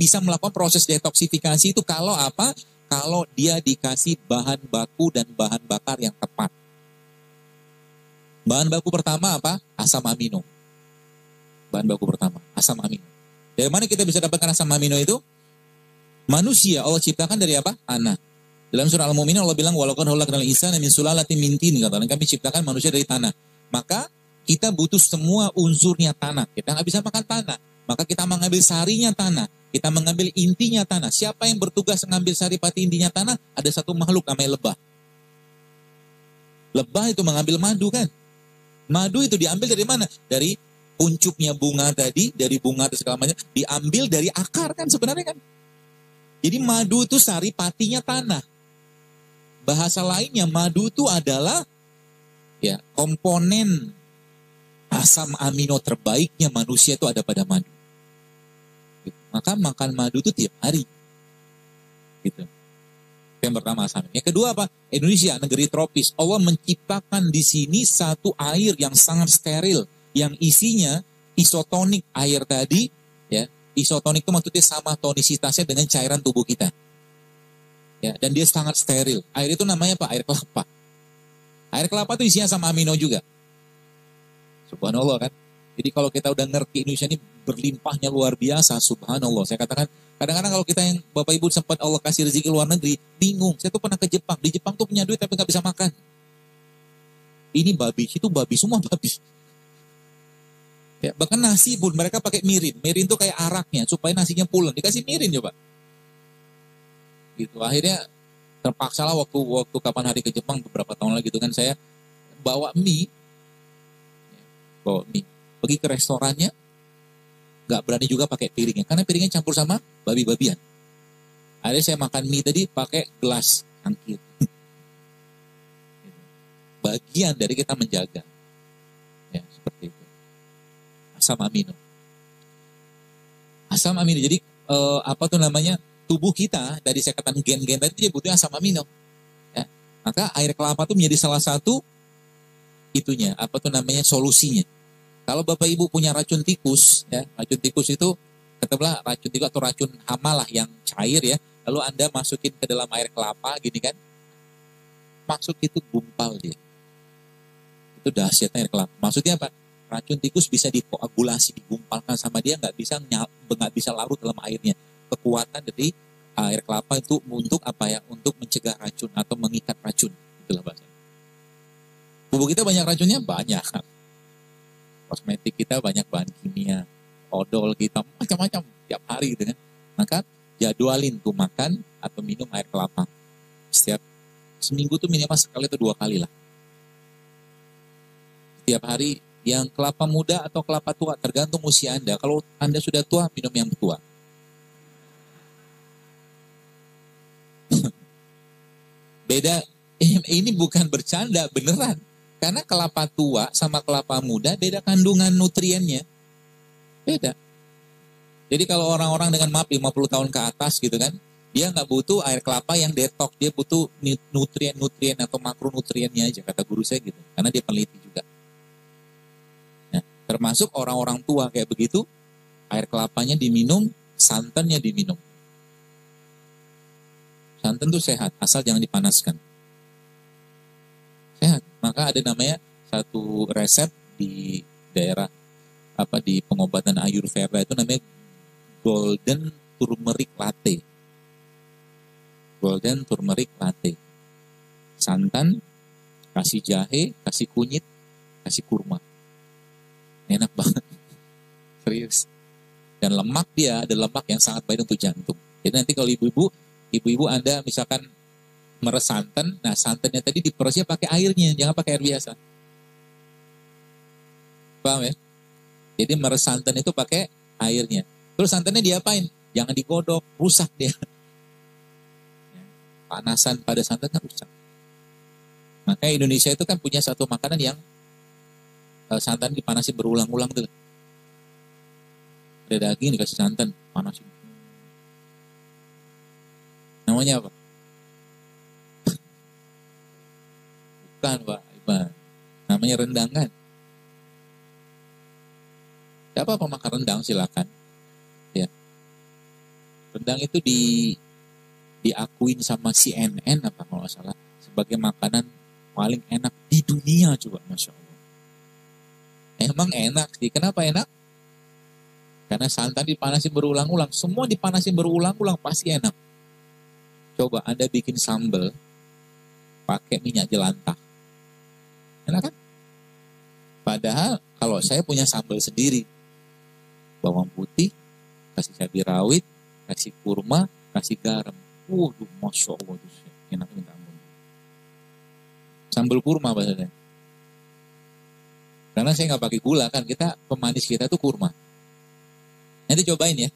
bisa melakukan proses detoksifikasi itu kalau apa? Kalau dia dikasih bahan baku dan bahan bakar yang tepat. Bahan baku pertama apa? Asam amino. Bahan baku pertama, asam amino. Dari mana kita bisa dapatkan asam amino itu? Manusia Allah ciptakan dari apa? Tanah. Dalam surah Al-Mu'minun Allah bilang walaupun khalaqnal insana min sulalatin min tin, katakan kami ciptakan manusia dari tanah. Maka kita butuh semua unsurnya tanah. Kita nggak bisa makan tanah. Maka kita mengambil sarinya tanah. Kita mengambil intinya tanah. Siapa yang bertugas mengambil sari pati intinya tanah? Ada satu makhluk namanya lebah. Lebah itu mengambil madu kan. Madu itu diambil dari mana? Dari puncuknya bunga tadi, dari bunga atau segala macam, diambil dari akar kan sebenarnya kan. Jadi madu itu sari patinya tanah. Bahasa lainnya madu itu adalah ya komponen asam amino terbaiknya manusia itu ada pada madu. Gitu. Maka makan madu itu tiap hari. Gitu. Yang pertama asam. Yang kedua apa? Indonesia negeri tropis. Allah menciptakan di sini satu air yang sangat steril, yang isinya isotonik air tadi, ya. Isotonik itu maksudnya sama tonisitasnya dengan cairan tubuh kita. Ya, dan dia sangat steril. Air itu namanya apa? Air kelapa. Air kelapa itu isinya sama amino juga. Subhanallah kan. Jadi kalau kita udah ngerti Indonesia ini berlimpahnya luar biasa, subhanallah. Saya katakan, kadang-kadang kalau kita yang Bapak Ibu sempat Allah kasih rezeki luar negeri, bingung. Saya tuh pernah ke Jepang. Di Jepang tuh punya duit tapi nggak bisa makan. Ini babi, itu babi, semua babi. Ya, bahkan nasi pun mereka pakai mirin. Mirin tuh kayak araknya, supaya nasinya pulen. Dikasih mirin coba. Gitu. Akhirnya terpaksa lah waktu kapan hari ke Jepang beberapa tahun lagi itu kan saya bawa mie, pergi ke restorannya, nggak berani juga pakai piringnya karena piringnya campur sama babi-babian. Akhirnya saya makan mie tadi pakai gelas angkir. Bagian dari kita menjaga, ya seperti itu. Asam amino. Asam amino. Jadi apa tuh namanya? Tubuh kita dari saya katakan gen-gen tadi dia butuh asam amino. Ya. Maka air kelapa itu menjadi salah satu itunya, apa tuh namanya solusinya. Kalau Bapak Ibu punya racun tikus, ya racun tikus itu katakanlah racun tikus atau racun hama lah yang cair ya, lalu Anda masukin ke dalam air kelapa gini kan, masuk itu gumpal dia. Itu dahsyatnya air kelapa. Maksudnya apa? Racun tikus bisa dikoagulasi, digumpalkan sama dia, nggak bisa larut dalam airnya. Kekuatan dari air kelapa itu untuk apa ya? Untuk mencegah racun atau mengikat racun. Itulah bahasa. Tubuh kita banyak racunnya? Banyak. Kosmetik kita banyak bahan kimia, odol kita macam-macam tiap hari gitu kan. Maka jadwalin tuh makan atau minum air kelapa. Setiap seminggu tuh minimal sekali atau 2 kali lah. Setiap hari, yang kelapa muda atau kelapa tua tergantung usia Anda. Kalau Anda sudah tua, minum yang tua. Beda, ini bukan bercanda, beneran. Karena kelapa tua sama kelapa muda beda kandungan nutriennya. Beda. Jadi kalau orang-orang dengan 50 tahun ke atas gitu kan, dia nggak butuh air kelapa yang detox, dia butuh nutrien-nutrien atau makronutriennya aja, kata guru saya gitu. Karena dia peneliti juga. Nah, termasuk orang-orang tua kayak begitu, air kelapanya diminum, santannya diminum. Santan itu sehat, asal jangan dipanaskan. Sehat. Maka ada namanya satu resep di daerah di pengobatan Ayurveda itu namanya Golden Turmeric Latte. Golden Turmeric Latte. Santan, kasih jahe, kasih kunyit, kasih kurma. Enak banget. Serius. Dan lemak dia ada lemak yang sangat baik untuk jantung. Jadi nanti kalau ibu-ibu Anda misalkan meres santan, nah santannya tadi diperesnya pakai airnya, jangan pakai air biasa. Paham ya? Jadi meres santan itu pakai airnya. Terus santannya diapain? Jangan digodok, rusak dia. Panasan pada santan kan rusak. Maka Indonesia itu kan punya satu makanan yang santan dipanasi berulang-ulang tuh. Ada daging dikasih santan, panasin. Namanya apa? Bukan Pak Iban. Namanya rendang kan? Siapa pemakan rendang silakan. Ya. Rendang itu diakuin sama CNN apa kalau nggak salah sebagai makanan paling enak di dunia coba, Masya Allah. Emang enak sih. Kenapa enak? Karena santan dipanasin berulang-ulang. Semua dipanasin berulang-ulang pasti enak. Coba Anda bikin sambal pakai minyak jelantah. Enak kan? Padahal kalau saya punya sambal sendiri. Bawang putih, kasih cabai rawit, kasih kurma, kasih garam. Waduh, Masya Allah. Enak minta ampun. Sambal kurma bahasanya. Karena saya nggak pakai gula kan. Pemanis kita tuh kurma. Nanti cobain ya.